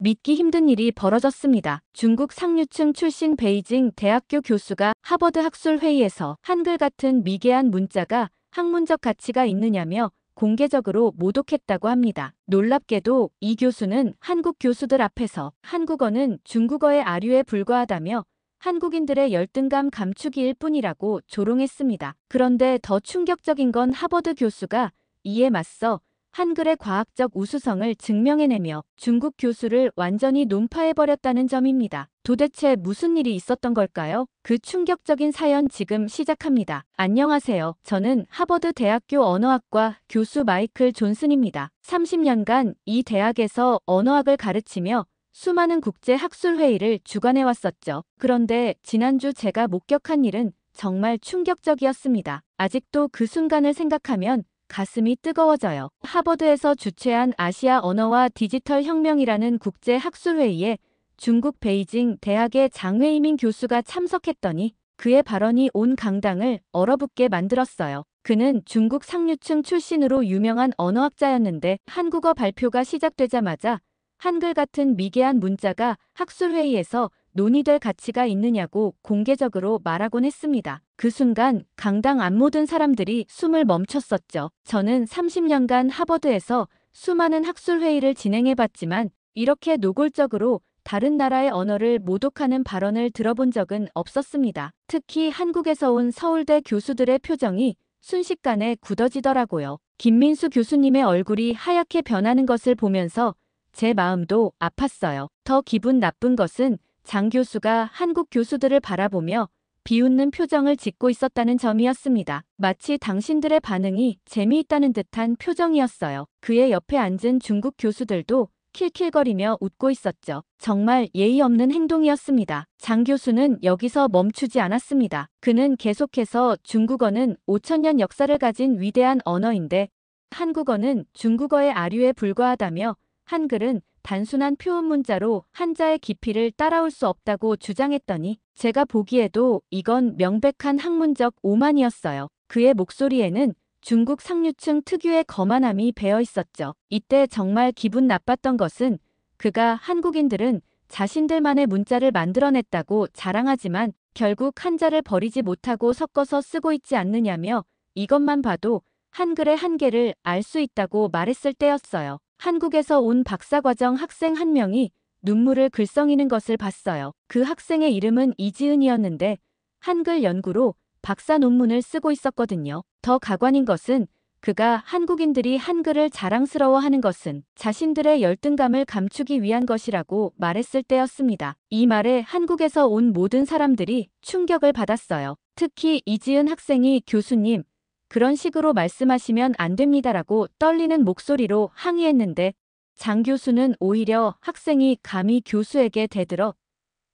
믿기 힘든 일이 벌어졌습니다. 중국 상류층 출신 베이징 대학교 교수가 하버드 학술회의에서 한글 같은 미개한 문자가 학문적 가치가 있느냐며 공개적으로 모독했다고 합니다. 놀랍게도 이 교수는 한국 교수들 앞에서 한국어는 중국어의 아류에 불과하다며 한국인들의 열등감 감추기일 뿐이라고 조롱했습니다. 그런데 더 충격적인 건 하버드 교수가 이에 맞서 한글의 과학적 우수성을 증명해내며 중국 교수를 완전히 논파해버렸다는 점입니다. 도대체 무슨 일이 있었던 걸까요? 그 충격적인 사연 지금 시작합니다. 안녕하세요. 저는 하버드 대학교 언어학과 교수 마이클 존슨입니다. 30년간 이 대학에서 언어학을 가르치며 수많은 국제 학술회의를 주관해왔었죠. 그런데 지난주 제가 목격한 일은 정말 충격적이었습니다. 아직도 그 순간을 생각하면 가슴이 뜨거워져요. 하버드에서 주최한 아시아 언어와 디지털 혁명이라는 국제 학술회의에 중국 베이징 대학의 장회이민 교수가 참석했더니 그의 발언이 온 강당을 얼어붙게 만들었어요. 그는 중국 상류층 출신으로 유명한 언어학자였는데 한국어 발표가 시작되자마자 한글 같은 미개한 문자가 학술회의에서 논의될 가치가 있느냐고 공개적으로 말하곤 했습니다. 그 순간 강당 안 모든 사람들이 숨을 멈췄었죠. 저는 30년간 하버드에서 수많은 학술회의를 진행해봤지만 이렇게 노골적으로 다른 나라의 언어를 모독하는 발언을 들어본 적은 없었습니다. 특히 한국에서 온 서울대 교수들의 표정이 순식간에 굳어지더라고요. 김민수 교수님의 얼굴이 하얗게 변하는 것을 보면서 제 마음도 아팠어요. 더 기분 나쁜 것은 장 교수가 한국 교수들을 바라보며 비웃는 표정을 짓고 있었다는 점이었습니다. 마치 당신들의 반응이 재미있다는 듯한 표정이었어요. 그의 옆에 앉은 중국 교수들도 킬킬거리며 웃고 있었죠. 정말 예의 없는 행동이었습니다. 장 교수는 여기서 멈추지 않았습니다. 그는 계속해서 중국어는 5천년 역사를 가진 위대한 언어인데 한국어는 중국어의 아류에 불과하다며 한글은 단순한 표음 문자로 한자의 깊이를 따라올 수 없다고 주장했더니 제가 보기에도 이건 명백한 학문적 오만이었어요. 그의 목소리에는 중국 상류층 특유의 거만함이 배어 있었죠. 이때 정말 기분 나빴던 것은 그가 한국인들은 자신들만의 문자를 만들어냈다고 자랑하지만 결국 한자를 버리지 못하고 섞어서 쓰고 있지 않느냐며 이것만 봐도 한글의 한계를 알 수 있다고 말했을 때였어요. 한국에서 온 박사과정 학생 한 명이 눈물을 글썽이는 것을 봤어요. 그 학생의 이름은 이지은이었는데 한글 연구로 박사 논문을 쓰고 있었거든요. 더 가관인 것은 그가 한국인들이 한글을 자랑스러워하는 것은 자신들의 열등감을 감추기 위한 것이라고 말했을 때였습니다. 이 말에 한국에서 온 모든 사람들이 충격을 받았어요. 특히 이지은 학생이 교수님, 그런 식으로 말씀하시면 안 됩니다라고 떨리는 목소리로 항의했는데 장 교수는 오히려 학생이 감히 교수에게 대들어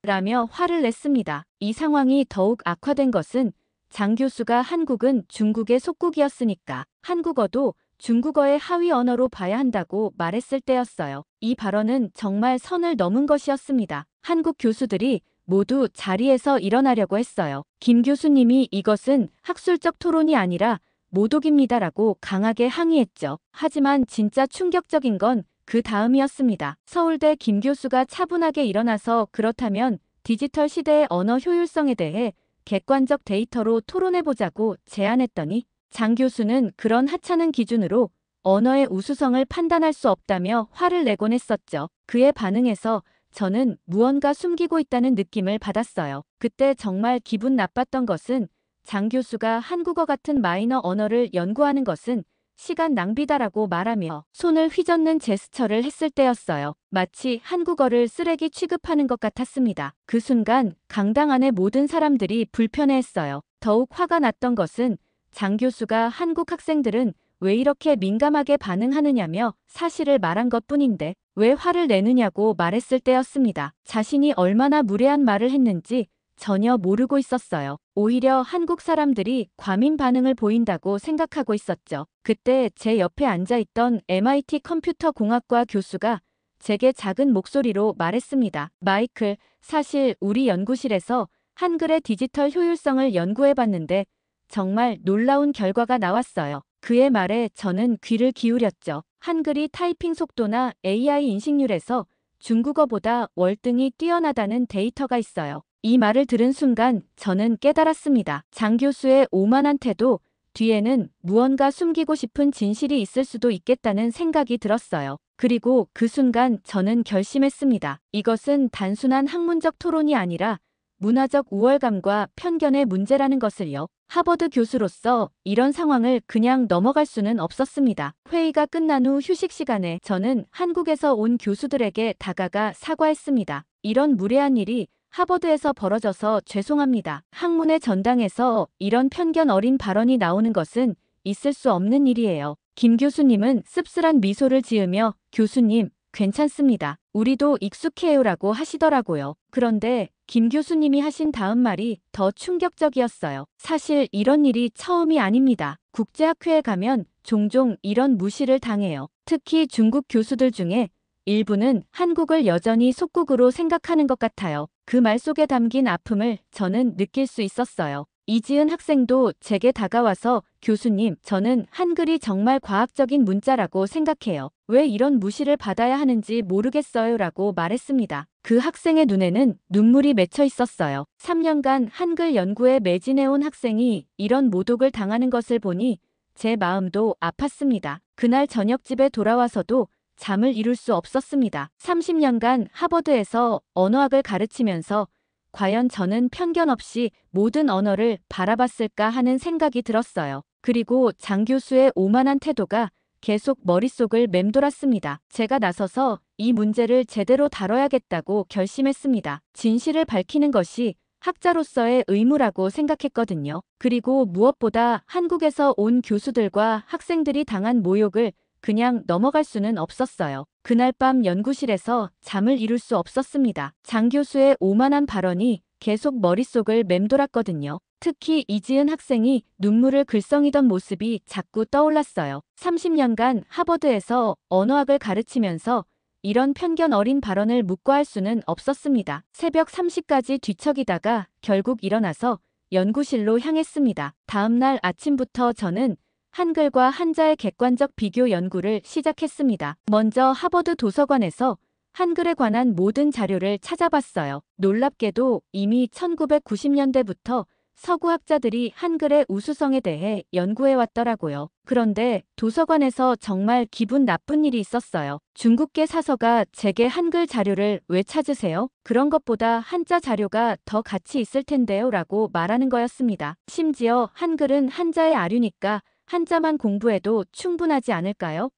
라며 화를 냈습니다. 이 상황이 더욱 악화된 것은 장 교수가 한국은 중국의 속국이었으니까 한국어도 중국어의 하위 언어로 봐야 한다고 말했을 때였어요. 이 발언은 정말 선을 넘은 것이었습니다. 한국 교수들이 모두 자리에서 일어나려고 했어요. 김 교수님이 이것은 학술적 토론이 아니라 모독입니다라고 강하게 항의했죠. 하지만 진짜 충격적인 건 그 다음이었습니다. 서울대 김 교수가 차분하게 일어나서 그렇다면 디지털 시대의 언어 효율성에 대해 객관적 데이터로 토론해보자고 제안했더니 장 교수는 그런 하찮은 기준으로 언어의 우수성을 판단할 수 없다며 화를 내곤 했었죠. 그의 반응에서 저는 무언가 숨기고 있다는 느낌을 받았어요. 그때 정말 기분 나빴던 것은 장 교수가 한국어 같은 마이너 언어를 연구하는 것은 시간 낭비다라고 말하며 손을 휘젓는 제스처를 했을 때였어요. 마치 한국어를 쓰레기 취급하는 것 같았습니다. 그 순간 강당 안의 모든 사람들이 불편해했어요. 더욱 화가 났던 것은 장 교수가 한국 학생들은 왜 이렇게 민감하게 반응하느냐며 사실을 말한 것뿐인데 왜 화를 내느냐고 말했을 때였습니다. 자신이 얼마나 무례한 말을 했는지 전혀 모르고 있었어요. 오히려 한국 사람들이 과민 반응을 보인다고 생각하고 있었죠. 그때 제 옆에 앉아있던 MIT 컴퓨터 공학과 교수가 제게 작은 목소리로 말했습니다. 마이클, 사실 우리 연구실에서 한글의 디지털 효율성을 연구해봤는데 정말 놀라운 결과가 나왔어요. 그의 말에 저는 귀를 기울였죠. 한글이 타이핑 속도나 AI 인식률에서 중국어보다 월등히 뛰어나다는 데이터가 있어요. 이 말을 들은 순간 저는 깨달았습니다. 장 교수의 오만한 태도 뒤에는 무언가 숨기고 싶은 진실이 있을 수도 있겠다는 생각이 들었어요. 그리고 그 순간 저는 결심했습니다. 이것은 단순한 학문적 토론이 아니라 문화적 우월감과 편견의 문제라는 것을요. 하버드 교수로서 이런 상황을 그냥 넘어갈 수는 없었습니다. 회의가 끝난 후 휴식 시간에 저는 한국에서 온 교수들에게 다가가 사과했습니다. 이런 무례한 일이 하버드에서 벌어져서 죄송합니다. 학문의 전당에서 이런 편견 어린 발언이 나오는 것은 있을 수 없는 일이에요. 김 교수님은 씁쓸한 미소를 지으며 교수님, 괜찮습니다. 우리도 익숙해요라고 하시더라고요. 그런데 김 교수님이 하신 다음 말이 더 충격적이었어요. 사실 이런 일이 처음이 아닙니다. 국제학회에 가면 종종 이런 무시를 당해요. 특히 중국 교수들 중에 일부는 한국을 여전히 속국으로 생각하는 것 같아요. 그 말 속에 담긴 아픔을 저는 느낄 수 있었어요. 이지은 학생도 제게 다가와서 교수님, 저는 한글이 정말 과학적인 문자라고 생각해요. 왜 이런 무시를 받아야 하는지 모르겠어요 라고 말했습니다. 그 학생의 눈에는 눈물이 맺혀 있었어요. 3년간 한글 연구에 매진해온 학생이 이런 모독을 당하는 것을 보니 제 마음도 아팠습니다. 그날 저녁 집에 돌아와서도 잠을 이룰 수 없었습니다. 30년간 하버드에서 언어학을 가르치면서 과연 저는 편견 없이 모든 언어를 바라봤을까 하는 생각이 들었어요. 그리고 장 교수의 오만한 태도가 계속 머릿속을 맴돌았습니다. 제가 나서서 이 문제를 제대로 다뤄야겠다고 결심했습니다. 진실을 밝히는 것이 학자로서의 의무라고 생각했거든요. 그리고 무엇보다 한국에서 온 교수들과 학생들이 당한 모욕을 그냥 넘어갈 수는 없었어요. 그날 밤 연구실에서 잠을 이룰 수 없었습니다. 장 교수의 오만한 발언이 계속 머릿속을 맴돌았거든요. 특히 이지은 학생이 눈물을 글썽이던 모습이 자꾸 떠올랐어요. 30년간 하버드에서 언어학을 가르치면서 이런 편견 어린 발언을 묵과할 수는 없었습니다. 새벽 3시까지 뒤척이다가 결국 일어나서 연구실로 향했습니다. 다음날 아침부터 저는 한글과 한자의 객관적 비교 연구를 시작했습니다. 먼저 하버드 도서관에서 한글에 관한 모든 자료를 찾아봤어요. 놀랍게도 이미 1990년대부터 서구 학자들이 한글의 우수성에 대해 연구해왔더라고요. 그런데 도서관에서 정말 기분 나쁜 일이 있었어요. 중국계 사서가 제게 한글 자료를 왜 찾으세요? 그런 것보다 한자 자료가 더 가치 있을 텐데요 라고 말하는 거였습니다. 심지어 한글은 한자의 아류니까 한자만 공부해도 충분하지 않을까요?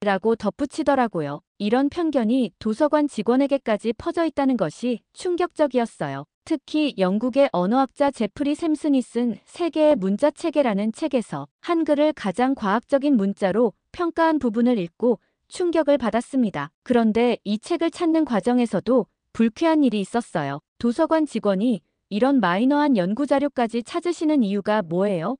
라고 덧붙이더라고요. 이런 편견이 도서관 직원에게까지 퍼져 있다는 것이 충격적이었어요. 특히 영국의 언어학자 제프리 샘슨이 쓴 세계의 문자체계라는 책에서 한글을 가장 과학적인 문자로 평가한 부분을 읽고 충격을 받았습니다. 그런데 이 책을 찾는 과정에서도 불쾌한 일이 있었어요. 도서관 직원이 이런 마이너한 연구자료까지 찾으시는 이유가 뭐예요?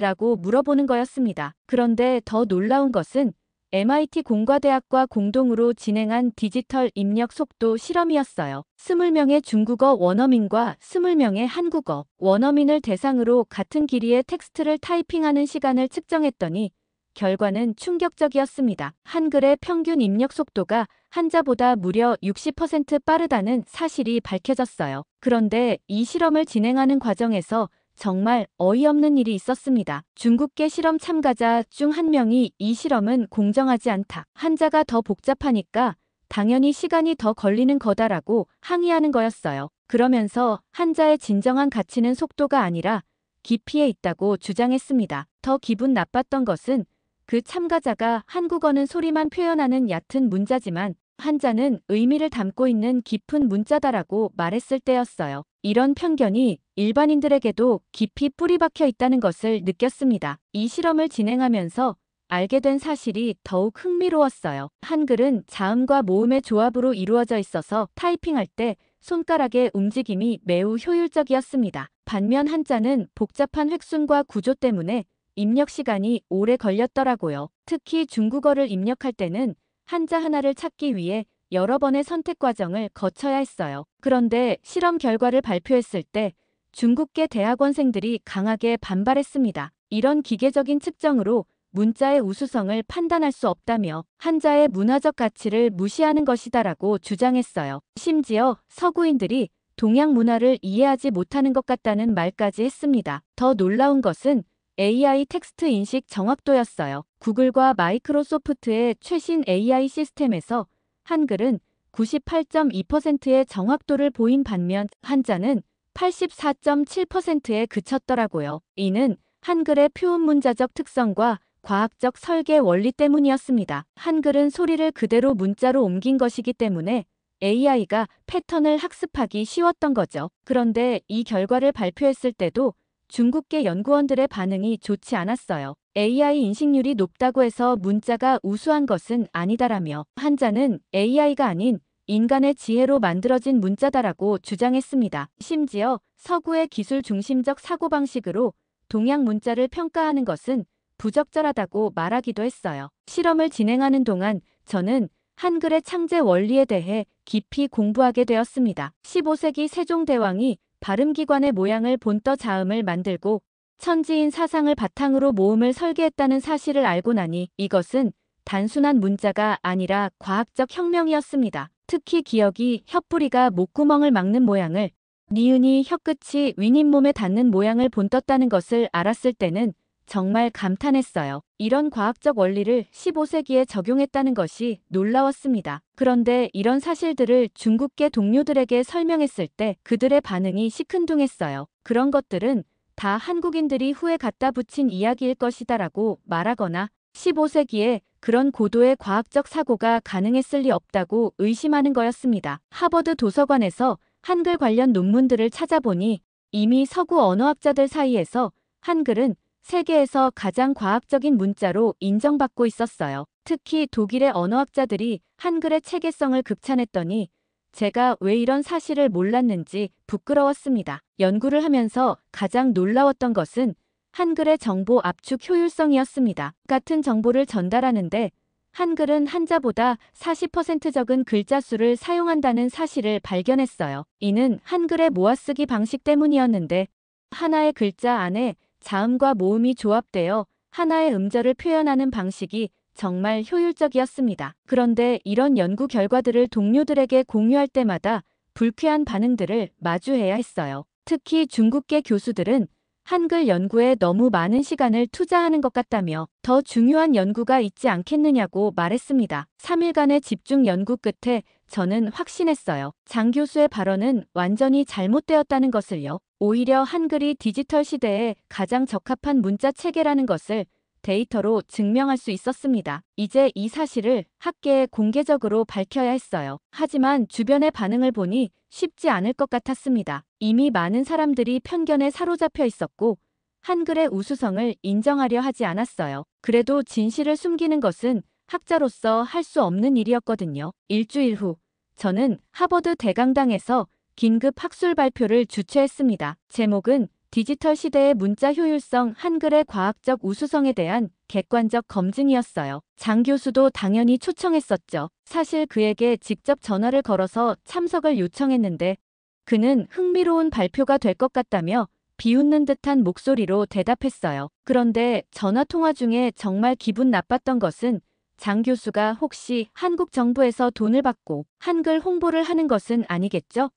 라고 물어보는 거였습니다. 그런데 더 놀라운 것은 MIT 공과대학과 공동으로 진행한 디지털 입력 속도 실험이었어요. 20명의 중국어 원어민과 20명의 한국어 원어민을 대상으로 같은 길이의 텍스트를 타이핑하는 시간을 측정했더니 결과는 충격적이었습니다. 한글의 평균 입력 속도가 한자보다 무려 60% 빠르다는 사실이 밝혀졌어요. 그런데 이 실험을 진행하는 과정에서 정말 어이없는 일이 있었습니다. 중국계 실험 참가자 중 한 명이 이 실험은 공정하지 않다. 한자가 더 복잡하니까 당연히 시간이 더 걸리는 거다라고 항의하는 거였어요. 그러면서 한자의 진정한 가치는 속도가 아니라 깊이에 있다고 주장했습니다. 더 기분 나빴던 것은 그 참가자가 한국어는 소리만 표현하는 얕은 문자지만 한자는 의미를 담고 있는 깊은 문자다라고 말했을 때였어요. 이런 편견이 일반인들에게도 깊이 뿌리박혀 있다는 것을 느꼈습니다. 이 실험을 진행하면서 알게 된 사실이 더욱 흥미로웠어요. 한글은 자음과 모음의 조합으로 이루어져 있어서 타이핑할 때 손가락의 움직임이 매우 효율적이었습니다. 반면 한자는 복잡한 획순과 구조 때문에 입력 시간이 오래 걸렸더라고요. 특히 중국어를 입력할 때는 한자 하나를 찾기 위해 여러 번의 선택 과정을 거쳐야 했어요. 그런데 실험 결과를 발표했을 때 중국계 대학원생들이 강하게 반발했습니다. 이런 기계적인 측정으로 문자의 우수성을 판단할 수 없다며 한자의 문화적 가치를 무시하는 것이다라고 주장했어요. 심지어 서구인들이 동양 문화를 이해하지 못하는 것 같다는 말까지 했습니다. 더 놀라운 것은 AI 텍스트 인식 정확도였어요. 구글과 마이크로소프트의 최신 AI 시스템에서 한글은 98.2%의 정확도를 보인 반면 한자는 84.7%에 그쳤더라고요. 이는 한글의 표현 문자적 특성과 과학적 설계 원리 때문이었습니다. 한글은 소리를 그대로 문자로 옮긴 것이기 때문에 AI가 패턴을 학습하기 쉬웠던 거죠. 그런데 이 결과를 발표했을 때도 중국계 연구원들의 반응이 좋지 않았어요. AI 인식률이 높다고 해서 문자가 우수한 것은 아니다라며 한자는 AI가 아닌 인간의 지혜로 만들어진 문자다라고 주장했습니다. 심지어 서구의 기술 중심적 사고방식으로 동양 문자를 평가하는 것은 부적절하다고 말하기도 했어요. 실험을 진행하는 동안 저는 한글의 창제 원리에 대해 깊이 공부하게 되었습니다. 15세기 세종대왕이 발음기관의 모양을 본떠 자음을 만들고 천지인 사상을 바탕으로 모음을 설계했다는 사실을 알고 나니 이것은 단순한 문자가 아니라 과학적 혁명이었습니다. 특히 기역이 혓뿌리가 목구멍을 막는 모양을, 니은이 혀끝이 윗잇몸에 닿는 모양을 본떴다는 것을 알았을 때는 정말 감탄했어요. 이런 과학적 원리를 15세기에 적용했다는 것이 놀라웠습니다. 그런데 이런 사실들을 중국계 동료들에게 설명했을 때 그들의 반응이 시큰둥했어요. 그런 것들은 다 한국인들이 후에 갖다 붙인 이야기일 것이다라고 말하거나 15세기에 그런 고도의 과학적 사고가 가능했을 리 없다고 의심하는 거였습니다. 하버드 도서관에서 한글 관련 논문들을 찾아보니 이미 서구 언어학자들 사이에서 한글은 세계에서 가장 과학적인 문자로 인정받고 있었어요. 특히 독일의 언어학자들이 한글의 체계성을 극찬했더니 제가 왜 이런 사실을 몰랐는지 부끄러웠습니다. 연구를 하면서 가장 놀라웠던 것은 한글의 정보 압축 효율성이었습니다. 같은 정보를 전달하는데 한글은 한자보다 40% 적은 글자 수를 사용한다는 사실을 발견했어요. 이는 한글의 모아쓰기 방식 때문이었는데 하나의 글자 안에 자음과 모음이 조합되어 하나의 음절을 표현하는 방식이 정말 효율적이었습니다. 그런데 이런 연구 결과들을 동료들에게 공유할 때마다 불쾌한 반응들을 마주해야 했어요. 특히 중국계 교수들은 한글 연구에 너무 많은 시간을 투자하는 것 같다며 더 중요한 연구가 있지 않겠느냐고 말했습니다. 3일간의 집중 연구 끝에 저는 확신했어요. 장 교수의 발언은 완전히 잘못되었다는 것을요. 오히려 한글이 디지털 시대에 가장 적합한 문자 체계라는 것을 데이터로 증명할 수 있었습니다. 이제 이 사실을 학계에 공개적으로 밝혀야 했어요. 하지만 주변의 반응을 보니 쉽지 않을 것 같았습니다. 이미 많은 사람들이 편견에 사로잡혀 있었고 한글의 우수성을 인정하려 하지 않았어요. 그래도 진실을 숨기는 것은 학자로서 할 수 없는 일이었거든요. 일주일 후 저는 하버드 대강당에서 긴급 학술 발표를 주최했습니다. 제목은 디지털 시대의 문자 효율성, 한글의 과학적 우수성에 대한 객관적 검증이었어요. 장 교수도 당연히 초청했었죠. 사실 그에게 직접 전화를 걸어서 참석을 요청했는데 그는 흥미로운 발표가 될 것 같다며 비웃는 듯한 목소리로 대답했어요. 그런데 전화 통화 중에 정말 기분 나빴던 것은 장 교수가 혹시 한국 정부에서 돈을 받고 한글 홍보를 하는 것은 아니겠죠?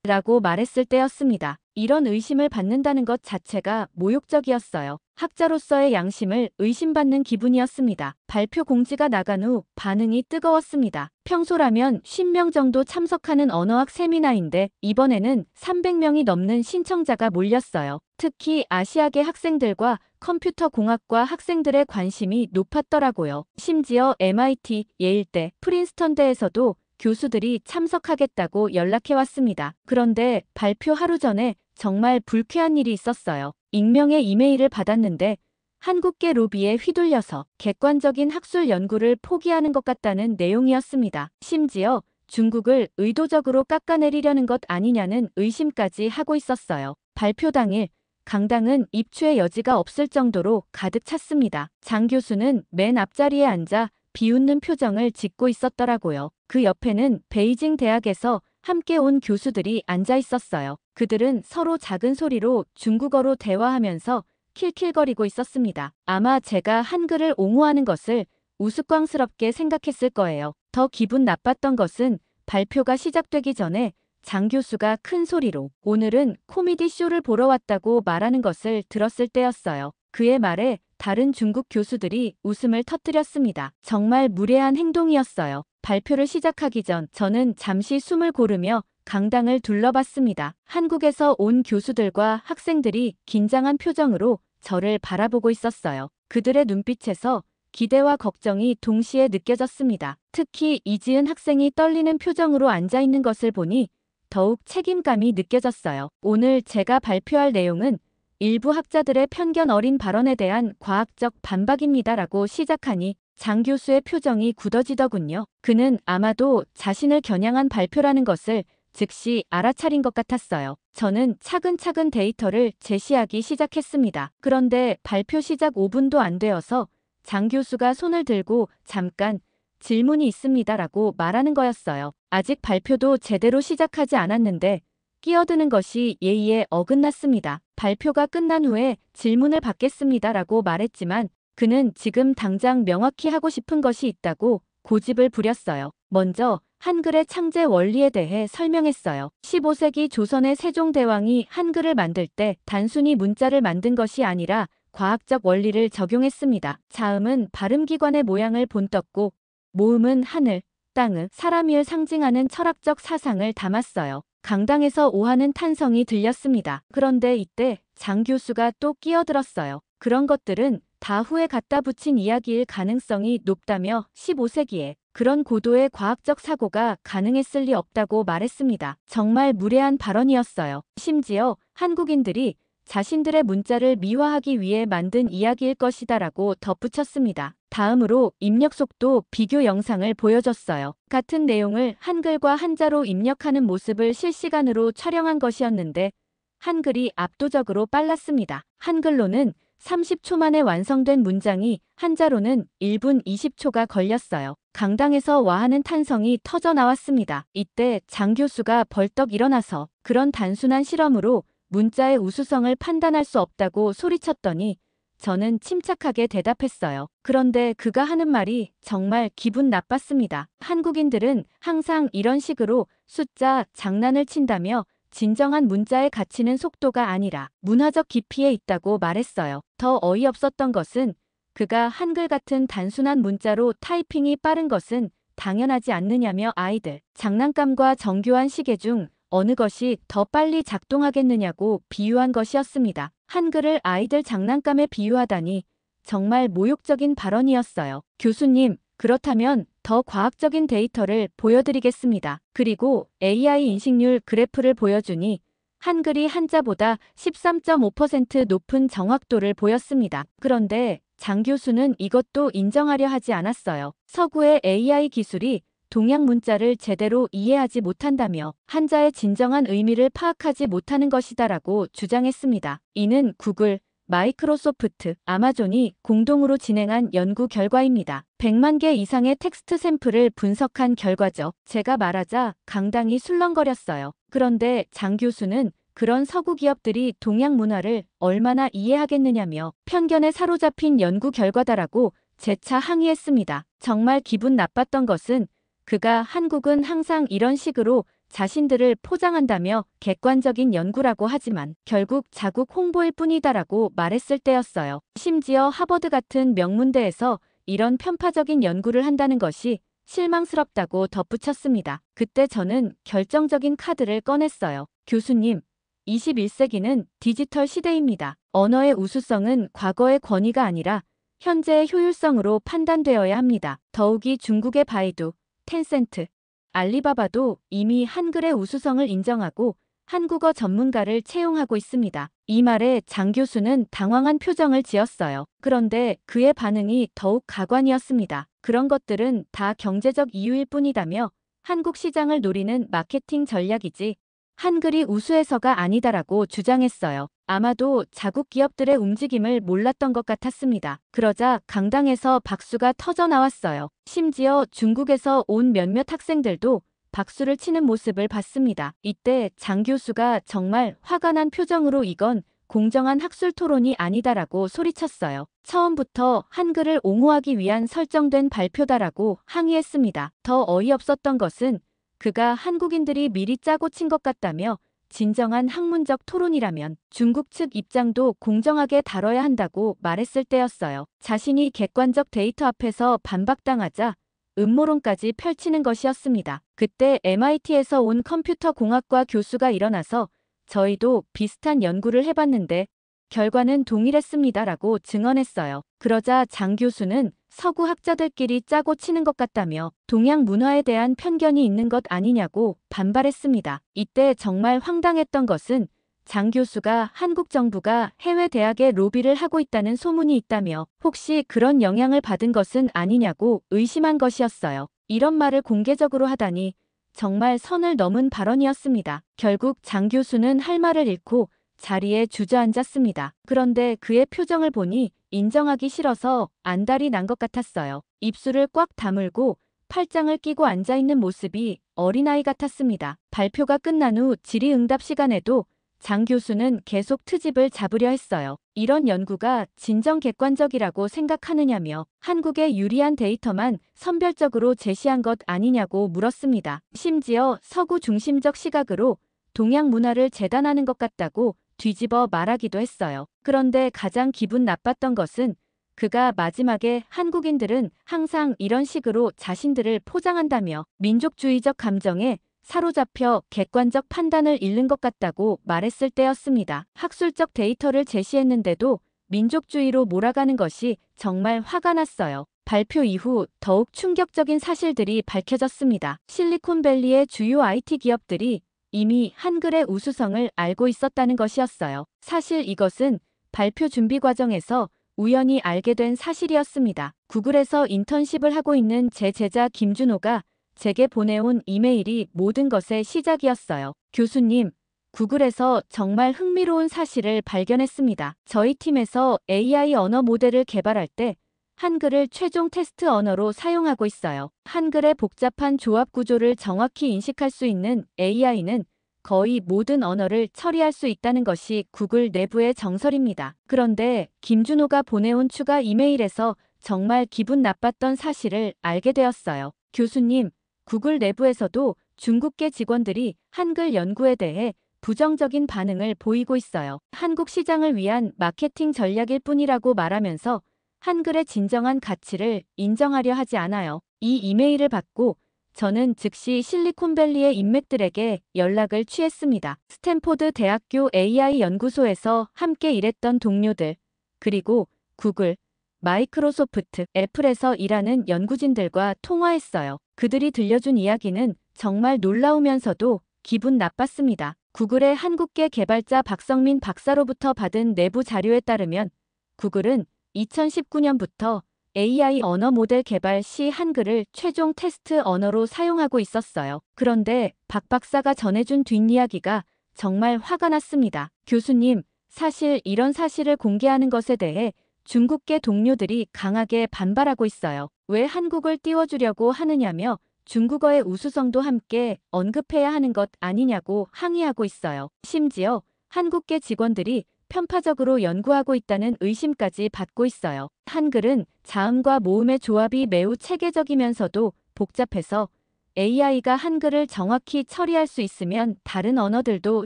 라고 말했을 때였습니다. 이런 의심을 받는다는 것 자체가 모욕적이었어요. 학자로서의 양심을 의심받는 기분이었습니다. 발표 공지가 나간 후 반응이 뜨거웠습니다. 평소라면 50명 정도 참석하는 언어학 세미나인데 이번에는 300명이 넘는 신청자가 몰렸어요. 특히 아시아계 학생들과 컴퓨터 공학과 학생들의 관심이 높았더라고요. 심지어 MIT, 예일대, 프린스턴대에서도 교수들이 참석하겠다고 연락해왔습니다. 그런데 발표 하루 전에 정말 불쾌한 일이 있었어요. 익명의 이메일을 받았는데 한국계 로비에 휘둘려서 객관적인 학술 연구를 포기하는 것 같다는 내용이었습니다. 심지어 중국을 의도적으로 깎아내리려는 것 아니냐는 의심까지 하고 있었어요. 발표 당일 강당은 입추의 여지가 없을 정도로 가득 찼습니다. 장 교수는 맨 앞자리에 앉아 비웃는 표정을 짓고 있었더라고요. 그 옆에는 베이징 대학에서 함께 온 교수들이 앉아 있었어요. 그들은 서로 작은 소리로 중국어로 대화하면서 킬킬거리고 있었습니다. 아마 제가 한글을 옹호하는 것을 우스꽝스럽게 생각했을 거예요. 더 기분 나빴던 것은 발표가 시작되기 전에 장 교수가 큰 소리로 오늘은 코미디 쇼를 보러 왔다고 말하는 것을 들었을 때였어요. 그의 말에 다른 중국 교수들이 웃음을 터뜨렸습니다. 정말 무례한 행동이었어요. 발표를 시작하기 전 저는 잠시 숨을 고르며 강당을 둘러봤습니다. 한국에서 온 교수들과 학생들이 긴장한 표정으로 저를 바라보고 있었어요. 그들의 눈빛에서 기대와 걱정이 동시에 느껴졌습니다. 특히 이지은 학생이 떨리는 표정으로 앉아있는 것을 보니 더욱 책임감이 느껴졌어요. 오늘 제가 발표할 내용은 일부 학자들의 편견 어린 발언에 대한 과학적 반박입니다라고 시작하니 장 교수의 표정이 굳어지더군요. 그는 아마도 자신을 겨냥한 발표라는 것을 즉시 알아차린 것 같았어요. 저는 차근차근 데이터를 제시하기 시작했습니다. 그런데 발표 시작 5분도 안 되어서 장 교수가 손을 들고 잠깐 질문이 있습니다라고 말하는 거였어요. 아직 발표도 제대로 시작하지 않았는데 끼어드는 것이 예의에 어긋났습니다. 발표가 끝난 후에 질문을 받겠습니다라고 말했지만 그는 지금 당장 명확히 하고 싶은 것이 있다고 고집을 부렸어요. 먼저 한글의 창제 원리에 대해 설명했어요. 15세기 조선의 세종대왕이 한글을 만들 때 단순히 문자를 만든 것이 아니라 과학적 원리를 적용했습니다. 자음은 발음기관의 모양을 본떴고 모음은 하늘, 땅을, 사람을 상징하는 철학적 사상을 담았어요. 강당에서 오하는 탄성이 들렸습니다. 그런데 이때 장 교수가 또 끼어들었어요. 그런 것들은 다 후에 갖다 붙인 이야기일 가능성이 높다며 15세기에 그런 고도의 과학적 사고가 가능했을 리 없다고 말했습니다. 정말 무례한 발언이었어요. 심지어 한국인들이 자신들의 문자를 미화하기 위해 만든 이야기일 것이다라고 덧붙였습니다. 다음으로 입력 속도 비교 영상을 보여줬어요. 같은 내용을 한글과 한자로 입력하는 모습을 실시간으로 촬영한 것이었는데 한글이 압도적으로 빨랐습니다. 한글로는 30초 만에 완성된 문장이 한자로는 1분 20초가 걸렸어요. 강당에서 와하는 탄성이 터져 나왔습니다. 이때 장 교수가 벌떡 일어나서 그런 단순한 실험으로 문자의 우수성을 판단할 수 없다고 소리쳤더니 저는 침착하게 대답했어요. 그런데 그가 하는 말이 정말 기분 나빴습니다. 한국인들은 항상 이런 식으로 숫자 장난을 친다며 진정한 문자의 가치는 속도가 아니라 문화적 깊이에 있다고 말했어요. 더 어이없었던 것은 그가 한글 같은 단순한 문자로 타이핑이 빠른 것은 당연하지 않느냐며 아이들 장난감과 정교한 시계 중 어느 것이 더 빨리 작동하겠느냐고 비유한 것이었습니다. 한글을 아이들 장난감에 비유하다니 정말 모욕적인 발언이었어요. 교수님, 그렇다면 더 과학적인 데이터를 보여드리겠습니다. 그리고 AI 인식률 그래프를 보여주니 한글이 한자보다 13.5% 높은 정확도를 보였습니다. 그런데 장 교수는 이것도 인정하려 하지 않았어요. 서구의 AI 기술이 동양 문자를 제대로 이해하지 못한다며 한자의 진정한 의미를 파악하지 못하는 것이다라고 주장했습니다. 이는 구글, 마이크로소프트, 아마존이 공동으로 진행한 연구 결과입니다. 100만 개 이상의 텍스트 샘플을 분석한 결과죠. 제가 말하자 강당이 술렁거렸어요. 그런데 장 교수는 그런 서구 기업들이 동양 문화를 얼마나 이해하겠느냐며 편견에 사로잡힌 연구 결과다라고 재차 항의했습니다. 정말 기분 나빴던 것은 그가 한국은 항상 이런 식으로 자신들을 포장한다며 객관적인 연구라고 하지만 결국 자국 홍보일 뿐이다라고 말했을 때였어요. 심지어 하버드 같은 명문대에서 이런 편파적인 연구를 한다는 것이 실망스럽다고 덧붙였습니다. 그때 저는 결정적인 카드를 꺼냈어요. 교수님, 21세기는 디지털 시대입니다. 언어의 우수성은 과거의 권위가 아니라 현재의 효율성으로 판단되어야 합니다. 더욱이 중국의 바이두, 텐센트, 알리바바도 이미 한글의 우수성을 인정하고 한국어 전문가를 채용하고 있습니다. 이 말에 장 교수는 당황한 표정을 지었어요. 그런데 그의 반응이 더욱 가관이었습니다. 그런 것들은 다 경제적 이유일 뿐이다며 한국 시장을 노리는 마케팅 전략이지 한글이 우수해서가 아니다라고 주장했어요. 아마도 자국 기업들의 움직임을 몰랐던 것 같았습니다. 그러자 강당에서 박수가 터져 나왔어요. 심지어 중국에서 온 몇몇 학생들도 박수를 치는 모습을 봤습니다. 이때 장 교수가 정말 화가 난 표정으로 이건 공정한 학술 토론이 아니다라고 소리쳤어요. 처음부터 한글을 옹호하기 위한 설정된 발표다라고 항의했습니다. 더 어이없었던 것은 그가 한국인들이 미리 짜고 친 것 같다며 진정한 학문적 토론이라면 중국 측 입장도 공정하게 다뤄야 한다고 말했을 때였어요. 자신이 객관적 데이터 앞에서 반박당하자 음모론까지 펼치는 것이었습니다. 그때 MIT에서 온 컴퓨터 공학과 교수가 일어나서 저희도 비슷한 연구를 해봤는데 결과는 동일했습니다라고 증언했어요. 그러자 장 교수는 서구 학자들끼리 짜고 치는 것 같다며 동양 문화에 대한 편견이 있는 것 아니냐고 반발했습니다. 이때 정말 황당했던 것은 장 교수가 한국 정부가 해외 대학에 로비를 하고 있다는 소문이 있다며 혹시 그런 영향을 받은 것은 아니냐고 의심한 것이었어요. 이런 말을 공개적으로 하다니 정말 선을 넘은 발언이었습니다. 결국 장 교수는 할 말을 잃고 자리에 주저앉았습니다. 그런데 그의 표정을 보니 인정하기 싫어서 안달이 난 것 같았어요. 입술을 꽉 다물고 팔짱을 끼고 앉아있는 모습이 어린아이 같았습니다. 발표가 끝난 후 질의응답 시간에도 장 교수는 계속 트집을 잡으려 했어요. 이런 연구가 진정 객관적이라고 생각하느냐며 한국에 유리한 데이터만 선별적으로 제시한 것 아니냐고 물었습니다. 심지어 서구 중심적 시각으로 동양 문화를 재단하는 것 같다고 뒤집어 말하기도 했어요. 그런데 가장 기분 나빴던 것은 그가 마지막에 한국인들은 항상 이런 식으로 자신들을 포장한다며 민족주의적 감정에 사로잡혀 객관적 판단을 잃는 것 같다고 말했을 때였습니다. 학술적 데이터를 제시했는데도 민족주의로 몰아가는 것이 정말 화가 났어요. 발표 이후 더욱 충격적인 사실들이 밝혀졌습니다. 실리콘밸리의 주요 IT 기업들이 이미 한글의 우수성을 알고 있었다는 것이었어요. 사실 이것은 발표 준비 과정에서 우연히 알게 된 사실이었습니다. 구글에서 인턴십을 하고 있는 제 제자 김준호가 제게 보내온 이메일이 모든 것의 시작이었어요. 교수님, 구글에서 정말 흥미로운 사실을 발견했습니다. 저희 팀에서 AI 언어 모델을 개발할 때 한글을 최종 테스트 언어로 사용하고 있어요. 한글의 복잡한 조합 구조를 정확히 인식할 수 있는 AI는 거의 모든 언어를 처리할 수 있다는 것이 구글 내부의 정설입니다. 그런데 김준호가 보내온 추가 이메일에서 정말 기분 나빴던 사실을 알게 되었어요. 교수님, 구글 내부에서도 중국계 직원들이 한글 연구에 대해 부정적인 반응을 보이고 있어요. 한국 시장을 위한 마케팅 전략일 뿐이라고 말하면서 한글의 진정한 가치를 인정하려 하지 않아요. 이 이메일을 받고 저는 즉시 실리콘밸리의 인맥들에게 연락을 취했습니다. 스탠포드 대학교 AI 연구소에서 함께 일했던 동료들, 그리고 구글, 마이크로소프트, 애플에서 일하는 연구진들과 통화했어요. 그들이 들려준 이야기는 정말 놀라우면서도 기분 나빴습니다. 구글의 한국계 개발자 박성민 박사로부터 받은 내부 자료에 따르면 구글은 2019년부터 AI 언어 모델 개발 시 한글을 최종 테스트 언어로 사용하고 있었어요. 그런데 박 박사가 전해준 뒷이야기가 정말 화가 났습니다. 교수님, 사실 이런 사실을 공개하는 것에 대해 중국계 동료들이 강하게 반발하고 있어요. 왜 한국을 띄워주려고 하느냐며 중국어의 우수성도 함께 언급해야 하는 것 아니냐고 항의하고 있어요. 심지어 한국계 직원들이 편파적으로 연구하고 있다는 의심까지 받고 있어요. 한글은 자음과 모음의 조합이 매우 체계적이면서도 복잡해서 AI가 한글을 정확히 처리할 수 있으면 다른 언어들도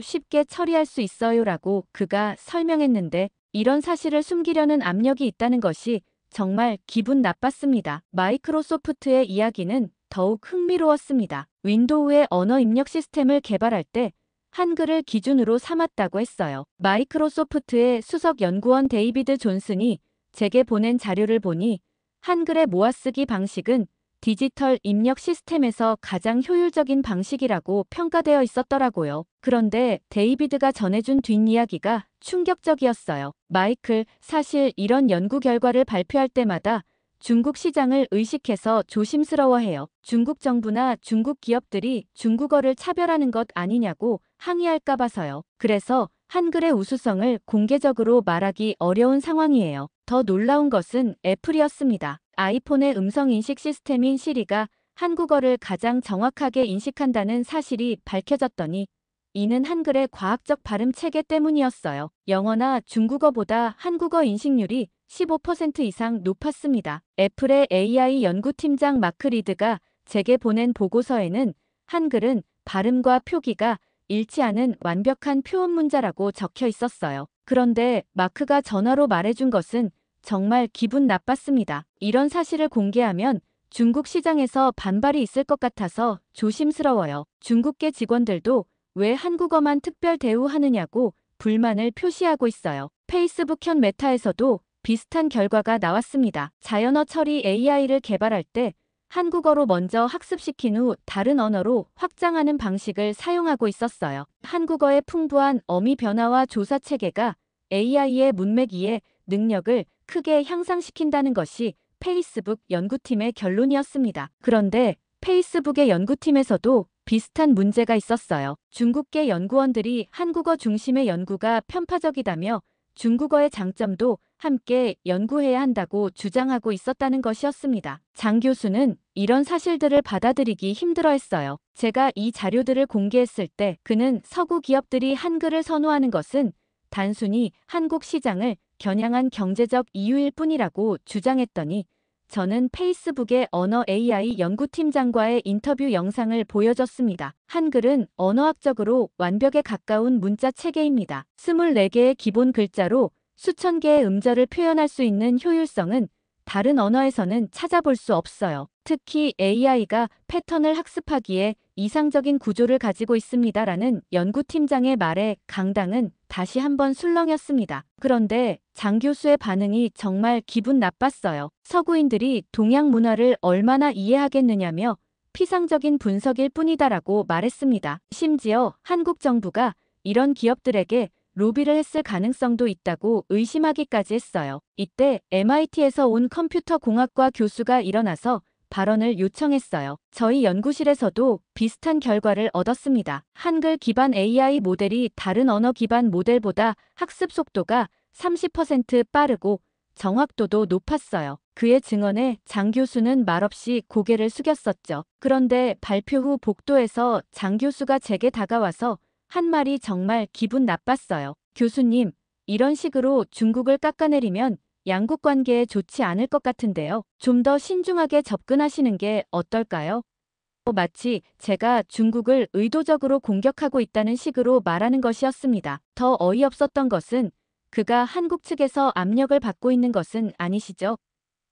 쉽게 처리할 수 있어요라고 그가 설명했는데 이런 사실을 숨기려는 압력이 있다는 것이 정말 기분 나빴습니다. 마이크로소프트의 이야기는 더욱 흥미로웠습니다. 윈도우의 언어 입력 시스템을 개발할 때 한글을 기준으로 삼았다고 했어요. 마이크로소프트의 수석 연구원 데이비드 존슨이 제게 보낸 자료를 보니 한글의 모아쓰기 방식은 디지털 입력 시스템에서 가장 효율적인 방식이라고 평가되어 있었더라고요. 그런데 데이비드가 전해준 뒷이야기가 충격적이었어요. 마이클, 사실 이런 연구 결과를 발표할 때마다 중국 시장을 의식해서 조심스러워해요. 중국 정부나 중국 기업들이 중국어를 차별하는 것 아니냐고 항의할까 봐서요. 그래서 한글의 우수성을 공개적으로 말하기 어려운 상황이에요. 더 놀라운 것은 애플이었습니다. 아이폰의 음성인식 시스템인 시리가 한국어를 가장 정확하게 인식한다는 사실이 밝혀졌더니 이는 한글의 과학적 발음 체계 때문이었어요. 영어나 중국어보다 한국어 인식률이 15% 이상 높았습니다. 애플의 AI 연구팀장 마크 리드가 제게 보낸 보고서에는 한글은 발음과 표기가 일치하는 완벽한 표현 문자라고 적혀 있었어요. 그런데 마크가 전화로 말해준 것은 정말 기분 나빴습니다. 이런 사실을 공개하면 중국 시장에서 반발이 있을 것 같아서 조심스러워요. 중국계 직원들도 왜 한국어만 특별 대우하느냐고 불만을 표시하고 있어요. 페이스북 현 메타에서도 비슷한 결과가 나왔습니다. 자연어 처리 AI를 개발할 때 한국어로 먼저 학습시킨 후 다른 언어로 확장하는 방식을 사용하고 있었어요. 한국어의 풍부한 어미 변화와 조사 체계가 AI의 문맥 이해 능력을 크게 향상시킨다는 것이 페이스북 연구팀의 결론이었습니다. 그런데 페이스북의 연구팀에서도 비슷한 문제가 있었어요. 중국계 연구원들이 한국어 중심의 연구가 편파적이다며 중국어의 장점도 함께 연구해야 한다고 주장하고 있었다는 것이었습니다. 장 교수는 이런 사실들을 받아들이기 힘들어했어요. 제가 이 자료들을 공개했을 때 그는 서구 기업들이 한글을 선호하는 것은 단순히 한국 시장을 겨냥한 경제적 이유일 뿐이라고 주장했더니 저는 페이스북의 언어 AI 연구팀장과의 인터뷰 영상을 보여줬습니다. 한글은 언어학적으로 완벽에 가까운 문자 체계입니다. 24개의 기본 글자로 수천 개의 음절을 표현할 수 있는 효율성은 다른 언어에서는 찾아볼 수 없어요. 특히 AI가 패턴을 학습하기에 이상적인 구조를 가지고 있습니다라는 연구팀장의 말에 강당은 다시 한번 술렁였습니다. 그런데 장 교수의 반응이 정말 기분 나빴어요. 서구인들이 동양 문화를 얼마나 이해하겠느냐며 피상적인 분석일 뿐이다라고 말했습니다. 심지어 한국 정부가 이런 기업들에게 로비를 했을 가능성도 있다고 의심하기까지 했어요. 이때 MIT에서 온 컴퓨터 공학과 교수가 일어나서 발언을 요청했어요. 저희 연구실에서도 비슷한 결과를 얻었습니다. 한글 기반 AI 모델이 다른 언어 기반 모델보다 학습 속도가 30% 빠르고 정확도도 높았어요. 그의 증언에 장 교수는 말없이 고개를 숙였었죠. 그런데 발표 후 복도에서 장 교수가 제게 다가와서 한 말이 정말 기분 나빴어요. 교수님, 이런 식으로 중국을 깎아내리면 양국 관계에 좋지 않을 것 같은데요. 좀 더 신중하게 접근하시는 게 어떨까요? 마치 제가 중국을 의도적으로 공격하고 있다는 식으로 말하는 것이었습니다. 더 어이없었던 것은 그가 한국 측에서 압력을 받고 있는 것은 아니시죠?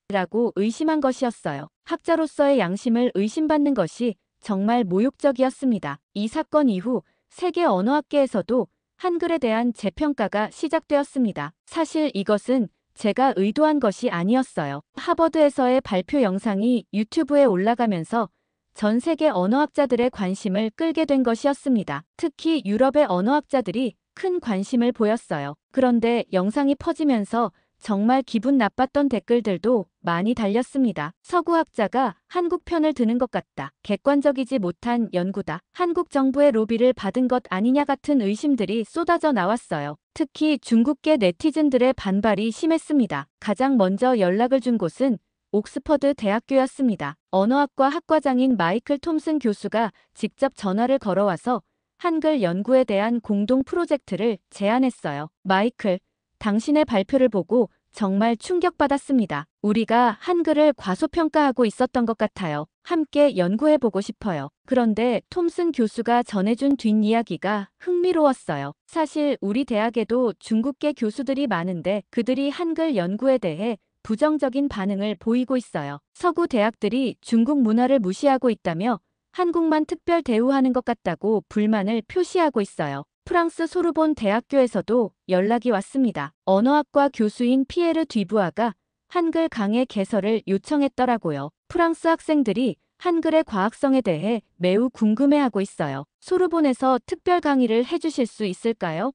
라고 의심한 것이었어요. 학자로서의 양심을 의심받는 것이 정말 모욕적이었습니다. 이 사건 이후 세계 언어학계에서도 한글에 대한 재평가가 시작되었습니다. 사실 이것은 제가 의도한 것이 아니었어요. 하버드에서의 발표 영상이 유튜브에 올라가면서 전 세계 언어학자들의 관심을 끌게 된 것이었습니다. 특히 유럽의 언어학자들이 큰 관심을 보였어요. 그런데 영상이 퍼지면서 정말 기분 나빴던 댓글들도 많이 달렸습니다. 서구 학자가 한국 편을 드는 것 같다. 객관적이지 못한 연구다. 한국 정부의 로비를 받은 것 아니냐 같은 의심들이 쏟아져 나왔어요. 특히 중국계 네티즌들의 반발이 심했습니다. 가장 먼저 연락을 준 곳은 옥스퍼드 대학교였습니다. 언어학과 학과장인 마이클 톰슨 교수가 직접 전화를 걸어와서 한글 연구에 대한 공동 프로젝트를 제안했어요. 마이클, 당신의 발표를 보고 정말 충격받았습니다. 우리가 한글을 과소평가하고 있었던 것 같아요. 함께 연구해보고 싶어요. 그런데 톰슨 교수가 전해준 뒷이야기가 흥미로웠어요. 사실 우리 대학에도 중국계 교수들이 많은데 그들이 한글 연구에 대해 부정적인 반응을 보이고 있어요. 서구 대학들이 중국 문화를 무시하고 있다며 한국만 특별 대우하는 것 같다고 불만을 표시하고 있어요. 프랑스 소르본 대학교에서도 연락이 왔습니다. 언어학과 교수인 피에르 뒤부아가 한글 강의 개설을 요청했더라고요. 프랑스 학생들이 한글의 과학성에 대해 매우 궁금해하고 있어요. 소르본에서 특별 강의를 해주실 수 있을까요?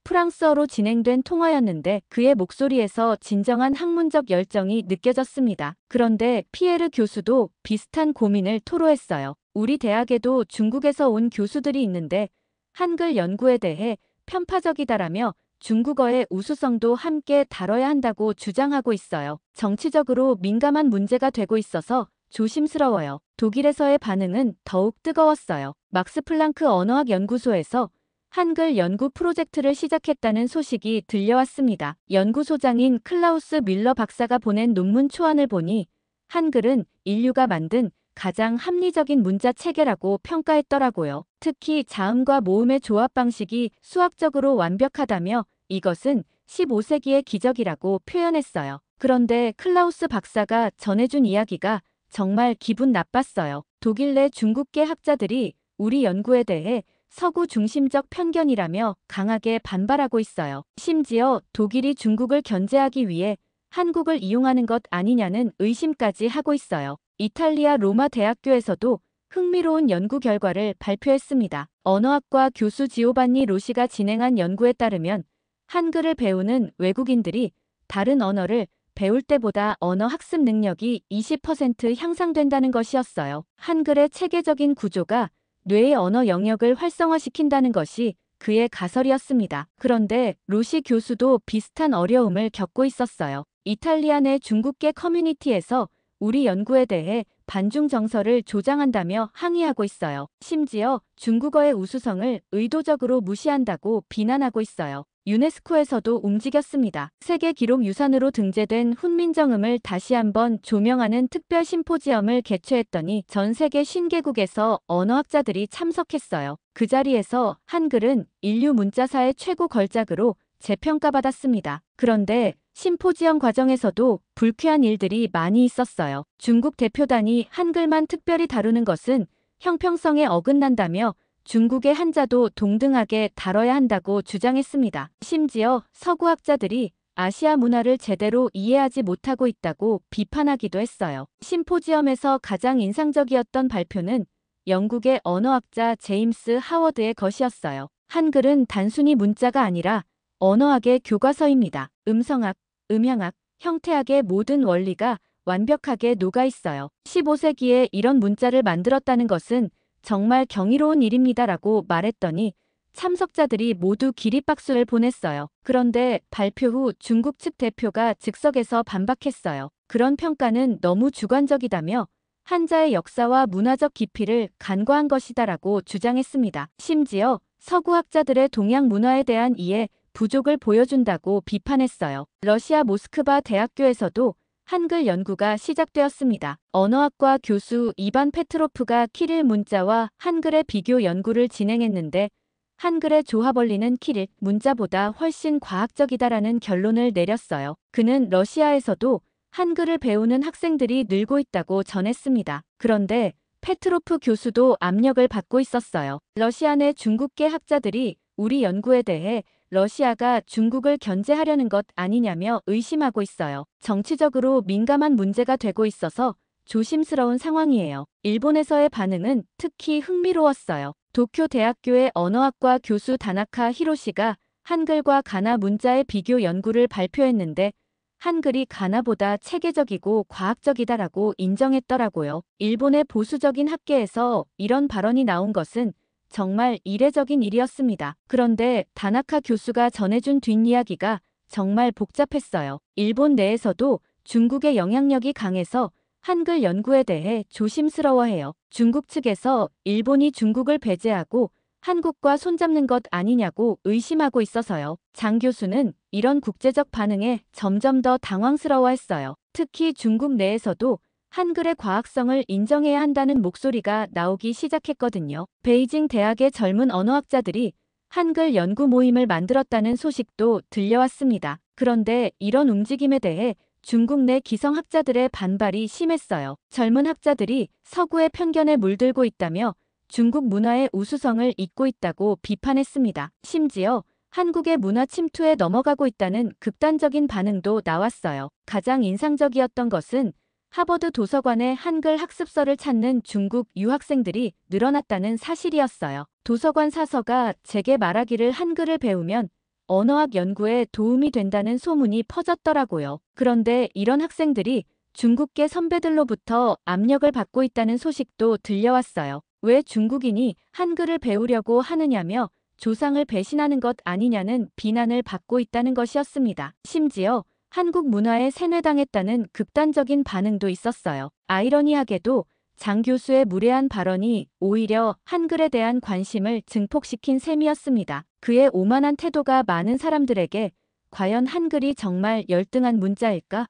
프랑스어로 진행된 통화였는데 그의 목소리에서 진정한 학문적 열정이 느껴졌습니다. 그런데 피에르 교수도 비슷한 고민을 토로했어요. 우리 대학에도 중국에서 온 교수들이 있는데 한글 연구에 대해 편파적이다라며 중국어의 우수성도 함께 다뤄야 한다고 주장하고 있어요. 정치적으로 민감한 문제가 되고 있어서 조심스러워요. 독일에서의 반응은 더욱 뜨거웠어요. 막스 플랑크 언어학 연구소에서 한글 연구 프로젝트를 시작했다는 소식이 들려왔습니다. 연구소장인 클라우스 밀러 박사가 보낸 논문 초안을 보니 한글은 인류가 만든 가장 합리적인 문자 체계라고 평가했더라고요. 특히 자음과 모음의 조합 방식이 수학적으로 완벽하다며 이것은 15세기의 기적이라고 표현했어요. 그런데 클라우스 박사가 전해준 이야기가 정말 기분 나빴어요. 독일 내 중국계 학자들이 우리 연구에 대해 서구 중심적 편견이라며 강하게 반발하고 있어요. 심지어 독일이 중국을 견제하기 위해 한국을 이용하는 것 아니냐는 의심까지 하고 있어요. 이탈리아 로마 대학교에서도 흥미로운 연구 결과를 발표했습니다. 언어학과 교수 지오반니 로시가 진행한 연구에 따르면 한글을 배우는 외국인들이 다른 언어를 배울 때보다 언어 학습 능력이 20% 향상된다는 것이었어요. 한글의 체계적인 구조가 뇌의 언어 영역을 활성화시킨다는 것이 그의 가설이었습니다. 그런데 로시 교수도 비슷한 어려움을 겪고 있었어요. 이탈리아 내 중국계 커뮤니티에서 우리 연구에 대해 반중 정서를 조장한다며 항의하고 있어요. 심지어 중국어의 우수성을 의도적으로 무시한다고 비난하고 있어요. 유네스코에서도 움직였습니다. 세계 기록 유산으로 등재된 훈민정음을 다시 한번 조명하는 특별 심포지엄을 개최했더니 전 세계 50개국에서 언어학자들이 참석했어요. 그 자리에서 한글은 인류 문자사의 최고 걸작으로 재평가받았습니다. 그런데 심포지엄 과정에서도 불쾌한 일들이 많이 있었어요. 중국 대표단이 한글만 특별히 다루는 것은 형평성에 어긋난다며 중국의 한자도 동등하게 다뤄야 한다고 주장했습니다. 심지어 서구 학자들이 아시아 문화를 제대로 이해하지 못하고 있다고 비판하기도 했어요. 심포지엄에서 가장 인상적이었던 발표는 영국의 언어학자 제임스 하워드의 것이었어요. 한글은 단순히 문자가 아니라 언어학의 교과서입니다. 음성학, 음향학, 형태학의 모든 원리가 완벽하게 녹아있어요. 15세기에 이런 문자를 만들었다는 것은 정말 경이로운 일입니다라고 말했더니 참석자들이 모두 기립박수를 보냈어요. 그런데 발표 후 중국 측 대표가 즉석에서 반박했어요. 그런 평가는 너무 주관적이다며 한자의 역사와 문화적 깊이를 간과한 것이다라고 주장했습니다. 심지어 서구 학자들의 동양 문화에 대한 이해 부족을 보여준다고 비판했어요. 러시아 모스크바 대학교에서도 한글 연구가 시작되었습니다. 언어학과 교수 이반 페트로프가 키릴 문자와 한글의 비교 연구를 진행했는데 한글의 조합원리는 키릴 문자보다 훨씬 과학적이다라는 결론을 내렸어요. 그는 러시아에서도 한글을 배우는 학생들이 늘고 있다고 전했습니다. 그런데 페트로프 교수도 압력을 받고 있었어요. 러시아 내 중국계 학자들이 우리 연구에 대해 러시아가 중국을 견제하려는 것 아니냐며 의심하고 있어요. 정치적으로 민감한 문제가 되고 있어서 조심스러운 상황이에요. 일본에서의 반응은 특히 흥미로웠어요. 도쿄 대학교의 언어학과 교수 다나카 히로시가 한글과 가나 문자의 비교 연구를 발표했는데 한글이 가나보다 체계적이고 과학적이다라고 인정했더라고요. 일본의 보수적인 학계에서 이런 발언이 나온 것은 정말 이례적인 일이었습니다. 그런데 다나카 교수가 전해준 뒷이야기가 정말 복잡했어요. 일본 내에서도 중국의 영향력이 강해서 한글 연구에 대해 조심스러워해요. 중국 측에서 일본이 중국을 배제하고 한국과 손잡는 것 아니냐고 의심하고 있어서요. 장 교수는 이런 국제적 반응에 점점 더 당황스러워했어요. 특히 중국 내에서도 한글의 과학성을 인정해야 한다는 목소리가 나오기 시작했거든요. 베이징 대학의 젊은 언어학자들이 한글 연구 모임을 만들었다는 소식도 들려왔습니다. 그런데 이런 움직임에 대해 중국 내 기성학자들의 반발이 심했어요. 젊은 학자들이 서구의 편견에 물들고 있다며 중국 문화의 우수성을 잊고 있다고 비판했습니다. 심지어 한국의 문화 침투에 넘어가고 있다는 극단적인 반응도 나왔어요. 가장 인상적이었던 것은 하버드 도서관에 한글 학습서를 찾는 중국 유학생들이 늘어났다는 사실이었어요. 도서관 사서가 제게 말하기를 한글을 배우면 언어학 연구에 도움이 된다는 소문이 퍼졌더라고요. 그런데 이런 학생들이 중국계 선배들로부터 압력을 받고 있다는 소식도 들려왔어요. 왜 중국인이 한글을 배우려고 하느냐며 조상을 배신하는 것 아니냐는 비난을 받고 있다는 것이었습니다. 심지어 한국 문화에 세뇌당했다는 극단적인 반응도 있었어요. 아이러니하게도 장 교수의 무례한 발언이 오히려 한글에 대한 관심을 증폭시킨 셈이었습니다. 그의 오만한 태도가 많은 사람들에게 과연 한글이 정말 열등한 문자일까?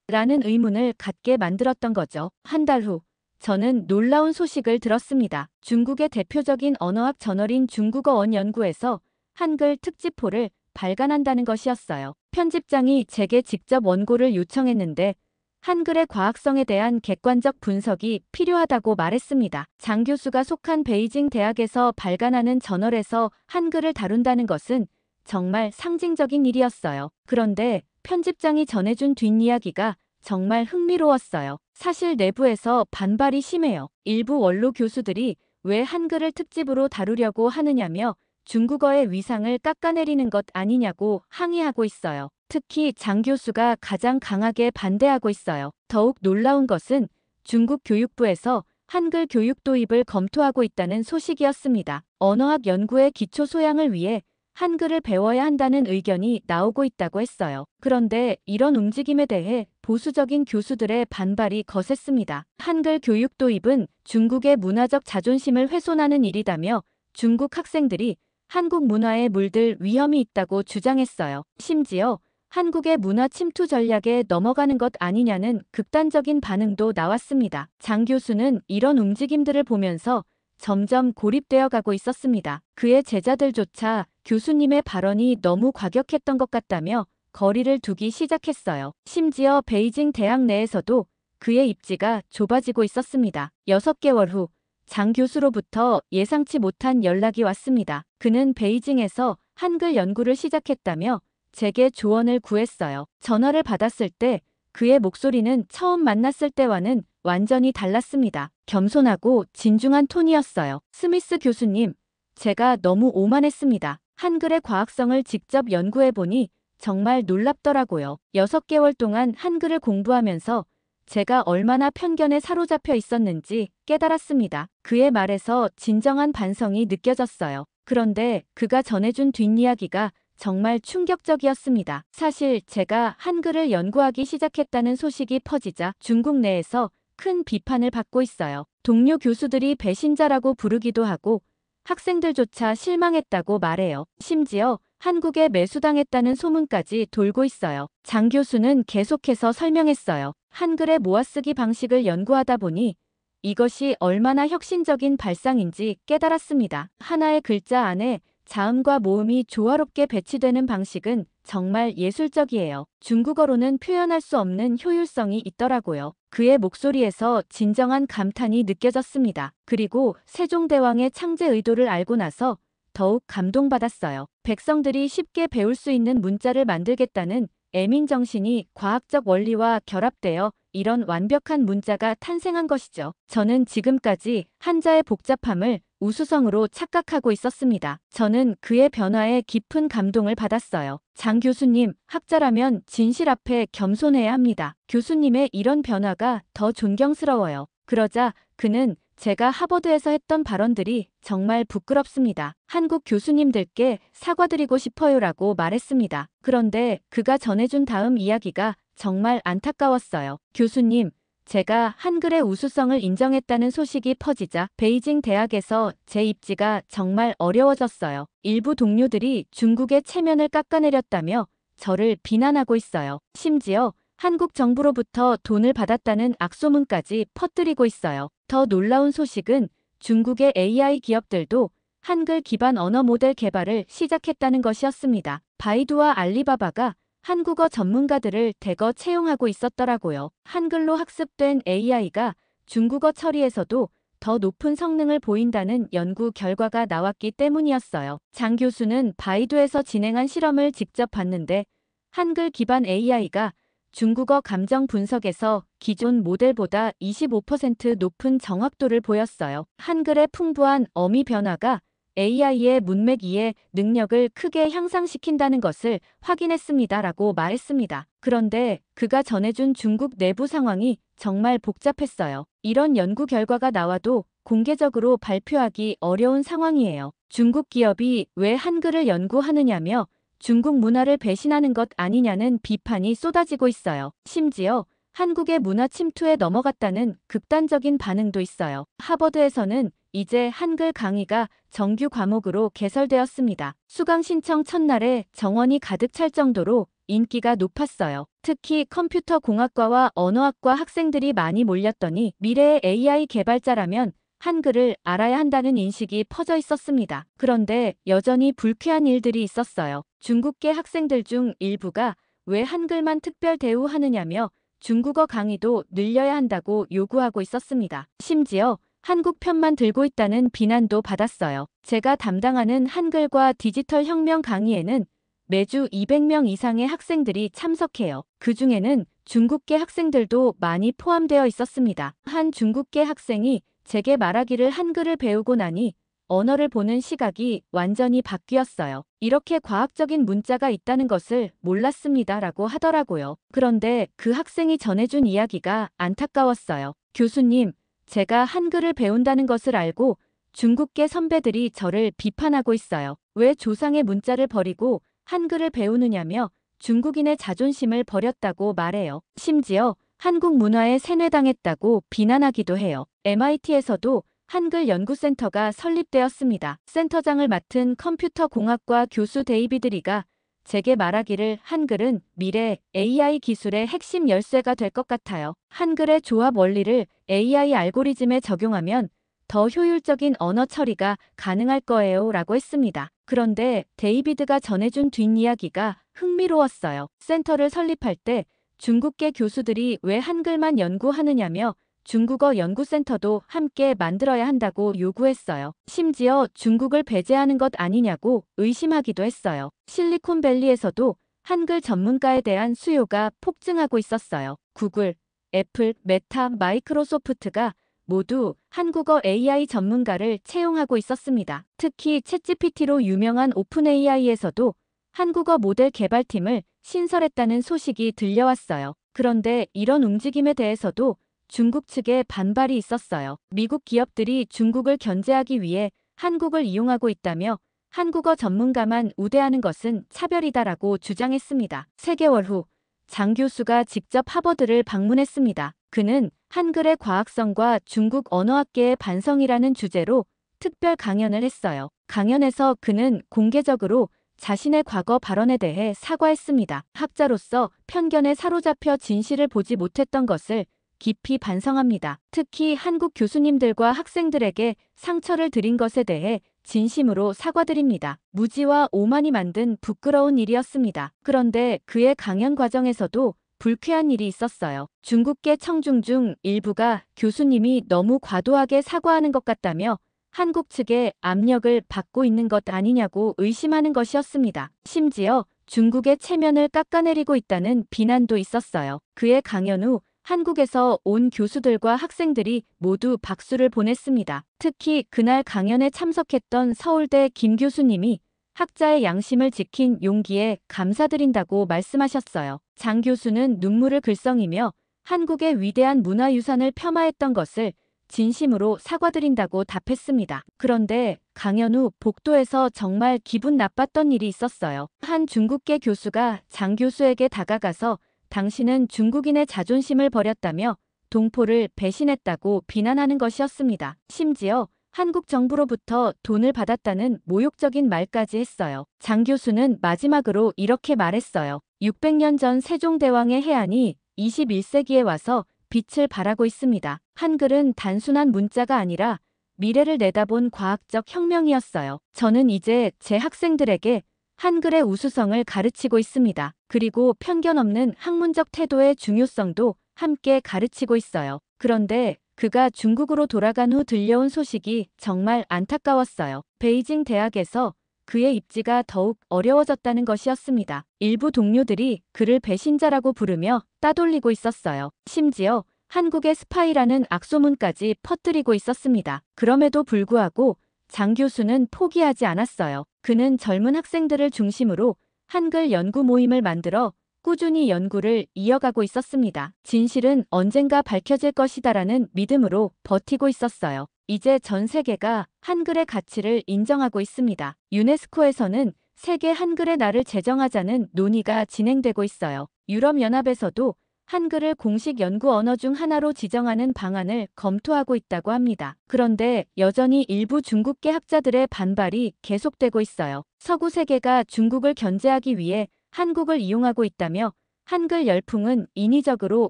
라는 의문을 갖게 만들었던 거죠. 한 달 후, 저는 놀라운 소식을 들었습니다. 중국의 대표적인 언어학 저널인 중국어원 연구에서 한글 특집호를 발간한다는 것이었어요. 편집장이 제게 직접 원고를 요청했는데 한글의 과학성에 대한 객관적 분석이 필요하다고 말했습니다. 장 교수가 속한 베이징 대학에서 발간하는 저널에서 한글을 다룬다는 것은 정말 상징적인 일이었어요. 그런데 편집장이 전해준 뒷이야기가 정말 흥미로웠어요. 사실 내부에서 반발이 심해요. 일부 원로 교수들이 왜 한글을 특집으로 다루려고 하느냐며 중국어의 위상을 깎아내리는 것 아니냐고 항의하고 있어요. 특히 장 교수가 가장 강하게 반대하고 있어요. 더욱 놀라운 것은 중국 교육부에서 한글 교육 도입을 검토하고 있다는 소식이었습니다. 언어학 연구의 기초 소양을 위해 한글을 배워야 한다는 의견이 나오고 있다고 했어요. 그런데 이런 움직임에 대해 보수적인 교수들의 반발이 거셌습니다. 한글 교육 도입은 중국의 문화적 자존심을 훼손하는 일이다며 중국 학생들이 한국 문화에 물들 위험이 있다고 주장했어요. 심지어 한국의 문화 침투 전략에 넘어가는 것 아니냐는 극단적인 반응도 나왔습니다. 장 교수는 이런 움직임들을 보면서 점점 고립되어 가고 있었습니다. 그의 제자들조차 교수님의 발언이 너무 과격했던 것 같다며 거리를 두기 시작했어요. 심지어 베이징 대학 내에서도 그의 입지가 좁아지고 있었습니다. 6개월 후 장 교수로부터 예상치 못한 연락이 왔습니다. 그는 베이징에서 한글 연구를 시작했다며 제게 조언을 구했어요. 전화를 받았을 때 그의 목소리는 처음 만났을 때와는 완전히 달랐습니다. 겸손하고 진중한 톤이었어요. 스미스 교수님, 제가 너무 오만했습니다. 한글의 과학성을 직접 연구해보니 정말 놀랍더라고요. 6개월 동안 한글을 공부하면서 제가 얼마나 편견에 사로잡혀 있었는지 깨달았습니다. 그의 말에서 진정한 반성이 느껴졌어요. 그런데 그가 전해준 뒷이야기가 정말 충격적이었습니다. 사실 제가 한글을 연구하기 시작했다는 소식이 퍼지자 중국 내에서 큰 비판을 받고 있어요. 동료 교수들이 배신자라고 부르기도 하고 학생들조차 실망했다고 말해요. 심지어 한국에 매수당했다는 소문까지 돌고 있어요. 장 교수는 계속해서 설명했어요. 한글의 모아쓰기 방식을 연구하다 보니 이것이 얼마나 혁신적인 발상인지 깨달았습니다. 하나의 글자 안에 자음과 모음이 조화롭게 배치되는 방식은 정말 예술적이에요. 중국어로는 표현할 수 없는 효율성이 있더라고요. 그의 목소리에서 진정한 감탄이 느껴졌습니다. 그리고 세종대왕의 창제 의도를 알고 나서 더욱 감동받았어요. 백성들이 쉽게 배울 수 있는 문자를 만들겠다는 애민정신이 과학적 원리와 결합되어 이런 완벽한 문자가 탄생한 것이죠. 저는 지금까지 한자의 복잡함을 우수성으로 착각하고 있었습니다. 저는 그의 변화에 깊은 감동을 받았어요. 장 교수님, 학자라면 진실 앞에 겸손해야 합니다. 교수님의 이런 변화가 더 존경스러워요. 그러자 그는 제가 하버드에서 했던 발언들이 정말 부끄럽습니다. 한국 교수님들께 사과드리고 싶어요라고 말했습니다. 그런데 그가 전해준 다음 이야기가 정말 안타까웠어요. 교수님, 제가 한글의 우수성을 인정했다는 소식이 퍼지자 베이징 대학에서 제 입지가 정말 어려워졌어요. 일부 동료들이 중국의 체면을 깎아내렸다며 저를 비난하고 있어요. 심지어 한국 정부로부터 돈을 받았다는 악소문까지 퍼뜨리고 있어요. 더 놀라운 소식은 중국의 AI 기업들도 한글 기반 언어 모델 개발을 시작했다는 것이었습니다. 바이두와 알리바바가 한국어 전문가들을 대거 채용하고 있었더라고요. 한글로 학습된 AI가 중국어 처리에서도 더 높은 성능을 보인다는 연구 결과가 나왔기 때문이었어요. 장 교수는 바이두에서 진행한 실험을 직접 봤는데 한글 기반 AI가 중국어 감정 분석에서 기존 모델보다 25% 높은 정확도를 보였어요. 한글의 풍부한 어미 변화가 AI의 문맥 이해 능력을 크게 향상시킨다는 것을 확인했습니다라고 말했습니다. 그런데 그가 전해준 중국 내부 상황이 정말 복잡했어요. 이런 연구 결과가 나와도 공개적으로 발표하기 어려운 상황이에요. 중국 기업이 왜 한글을 연구하느냐며 중국 문화를 배신하는 것 아니냐는 비판이 쏟아지고 있어요. 심지어 한국의 문화 침투에 넘어갔다는 극단적인 반응도 있어요. 하버드에서는 이제 한글 강의가 정규 과목으로 개설되었습니다. 수강 신청 첫날에 정원이 가득 찰 정도로 인기가 높았어요. 특히 컴퓨터 공학과와 언어학과 학생들이 많이 몰렸더니 미래의 AI 개발자라면 한글을 알아야 한다는 인식이 퍼져 있었습니다. 그런데 여전히 불쾌한 일들이 있었어요. 중국계 학생들 중 일부가 왜 한글만 특별 대우하느냐며 중국어 강의도 늘려야 한다고 요구하고 있었습니다. 심지어 한국 편만 들고 있다는 비난도 받았어요. 제가 담당하는 한글과 디지털 혁명 강의에는 매주 200명 이상의 학생들이 참석해요. 그중에는 중국계 학생들도 많이 포함되어 있었습니다. 한 중국계 학생이 제게 말하기를 한글을 배우고 나니 언어를 보는 시각이 완전히 바뀌었어요. 이렇게 과학적인 문자가 있다는 것을 몰랐습니다라고 하더라고요. 그런데 그 학생이 전해준 이야기가 안타까웠어요. 교수님, 제가 한글을 배운다는 것을 알고 중국계 선배들이 저를 비판하고 있어요. 왜 조상의 문자를 버리고 한글을 배우느냐며 중국인의 자존심을 버렸다고 말해요. 심지어 한국 문화에 세뇌당했다고 비난하기도 해요. MIT에서도 한글 연구센터가 설립되었습니다. 센터장을 맡은 컴퓨터 공학과 교수 데이비드 리가 제게 말하기를 한글은 미래 AI 기술의 핵심 열쇠가 될 것 같아요. 한글의 조합 원리를 AI 알고리즘에 적용하면 더 효율적인 언어 처리가 가능할 거예요 라고 했습니다. 그런데 데이비드가 전해준 뒷이야기가 흥미로웠어요. 센터를 설립할 때 중국계 교수들이 왜 한글만 연구하느냐며 중국어 연구센터도 함께 만들어야 한다고 요구했어요. 심지어 중국을 배제하는 것 아니냐고 의심하기도 했어요. 실리콘밸리에서도 한글 전문가에 대한 수요가 폭증하고 있었어요. 구글, 애플, 메타, 마이크로소프트가 모두 한국어 AI 전문가를 채용하고 있었습니다. 특히 챗GPT로 유명한 오픈AI에서도 한국어 모델 개발팀을 신설했다는 소식이 들려왔어요. 그런데 이런 움직임에 대해서도 중국 측에 반발이 있었어요. 미국 기업들이 중국을 견제하기 위해 한국을 이용하고 있다며 한국어 전문가만 우대하는 것은 차별이다라고 주장했습니다. 3개월 후 장 교수가 직접 하버드를 방문했습니다. 그는 한글의 과학성과 중국 언어학계의 반성이라는 주제로 특별 강연을 했어요. 강연에서 그는 공개적으로 자신의 과거 발언에 대해 사과했습니다. 학자로서 편견에 사로잡혀 진실을 보지 못했던 것을 깊이 반성합니다. 특히 한국 교수님들과 학생들에게 상처를 드린 것에 대해 진심으로 사과드립니다. 무지와 오만이 만든 부끄러운 일이었습니다. 그런데 그의 강연 과정에서도 불쾌한 일이 있었어요. 중국계 청중 중 일부가 교수님이 너무 과도하게 사과하는 것 같다며 한국 측의 압력을 받고 있는 것 아니냐고 의심하는 것이었습니다. 심지어 중국의 체면을 깎아내리고 있다는 비난도 있었어요. 그의 강연 후 한국에서 온 교수들과 학생들이 모두 박수를 보냈습니다. 특히 그날 강연에 참석했던 서울대 김 교수님이 학자의 양심을 지킨 용기에 감사드린다고 말씀하셨어요. 장 교수는 눈물을 글썽이며 한국의 위대한 문화유산을 폄하했던 것을 진심으로 사과드린다고 답했습니다. 그런데 강연 후 복도에서 정말 기분 나빴던 일이 있었어요. 한 중국계 교수가 장 교수에게 다가가서 당신은 중국인의 자존심을 버렸다며 동포를 배신했다고 비난하는 것이었습니다. 심지어 한국 정부로부터 돈을 받았다는 모욕적인 말까지 했어요. 장 교수는 마지막으로 이렇게 말했어요. 600년 전 세종대왕의 해안이 21세기에 와서 빛을 발하고 있습니다. 한글은 단순한 문자가 아니라 미래를 내다본 과학적 혁명이었어요. 저는 이제 제 학생들에게 한글의 우수성을 가르치고 있습니다. 그리고 편견 없는 학문적 태도의 중요성도 함께 가르치고 있어요. 그런데 그가 중국으로 돌아간 후 들려온 소식이 정말 안타까웠어요. 베이징 대학에서 그의 입지가 더욱 어려워졌다는 것이었습니다. 일부 동료들이 그를 배신자라고 부르며 따돌리고 있었어요. 심지어 한국의 스파이라는 악소문까지 퍼뜨리고 있었습니다. 그럼에도 불구하고 장 교수는 포기하지 않았어요. 그는 젊은 학생들을 중심으로 한글 연구 모임을 만들어 꾸준히 연구를 이어가고 있었습니다. 진실은 언젠가 밝혀질 것이다라는 믿음으로 버티고 있었어요. 이제 전 세계가 한글의 가치를 인정하고 있습니다. 유네스코에서는 세계 한글의 날을 제정하자는 논의가 진행되고 있어요. 유럽연합에서도 한글을 공식 연구 언어 중 하나로 지정하는 방안을 검토하고 있다고 합니다. 그런데 여전히 일부 중국계 학자들의 반발이 계속되고 있어요. 서구 세계가 중국을 견제하기 위해 한국을 이용하고 있다며 한글 열풍은 인위적으로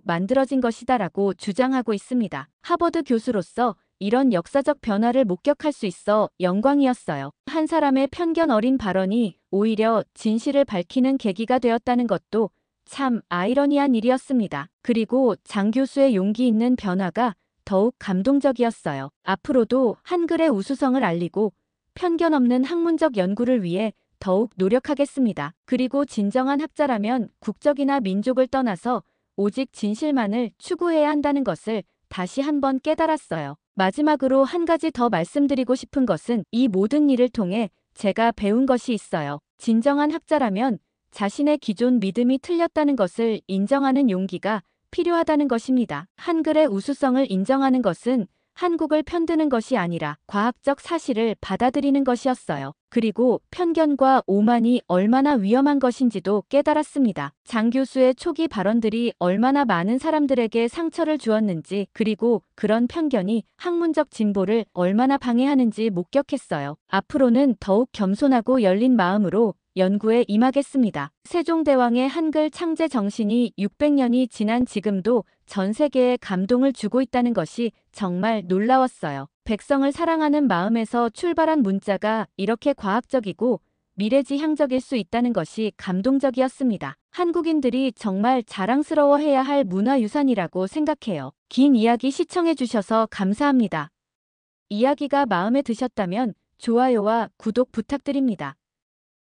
만들어진 것이다라고 주장하고 있습니다. 하버드 교수로서 이런 역사적 변화를 목격할 수 있어 영광이었어요. 한 사람의 편견 어린 발언이 오히려 진실을 밝히는 계기가 되었다는 것도 참 아이러니한 일이었습니다. 그리고 장 교수의 용기 있는 변화가 더욱 감동적이었어요. 앞으로도 한글의 우수성을 알리고 편견 없는 학문적 연구를 위해 더욱 노력하겠습니다. 그리고 진정한 학자라면 국적이나 민족을 떠나서 오직 진실만을 추구해야 한다는 것을 다시 한번 깨달았어요. 마지막으로 한 가지 더 말씀드리고 싶은 것은 이 모든 일을 통해 제가 배운 것이 있어요. 진정한 학자라면 자신의 기존 믿음이 틀렸다는 것을 인정하는 용기가 필요하다는 것입니다. 한글의 우수성을 인정하는 것은 한국을 편드는 것이 아니라 과학적 사실을 받아들이는 것이었어요. 그리고 편견과 오만이 얼마나 위험한 것인지도 깨달았습니다. 장 교수의 초기 발언들이 얼마나 많은 사람들에게 상처를 주었는지, 그리고 그런 편견이 학문적 진보를 얼마나 방해하는지 목격했어요. 앞으로는 더욱 겸손하고 열린 마음으로 연구에 임하겠습니다. 세종대왕의 한글 창제 정신이 600년이 지난 지금도 전 세계에 감동을 주고 있다는 것이 정말 놀라웠어요. 백성을 사랑하는 마음에서 출발한 문자가 이렇게 과학적이고 미래지향적일 수 있다는 것이 감동적이었습니다. 한국인들이 정말 자랑스러워해야 할 문화유산이라고 생각해요. 긴 이야기 시청해주셔서 감사합니다. 이야기가 마음에 드셨다면 좋아요와 구독 부탁드립니다.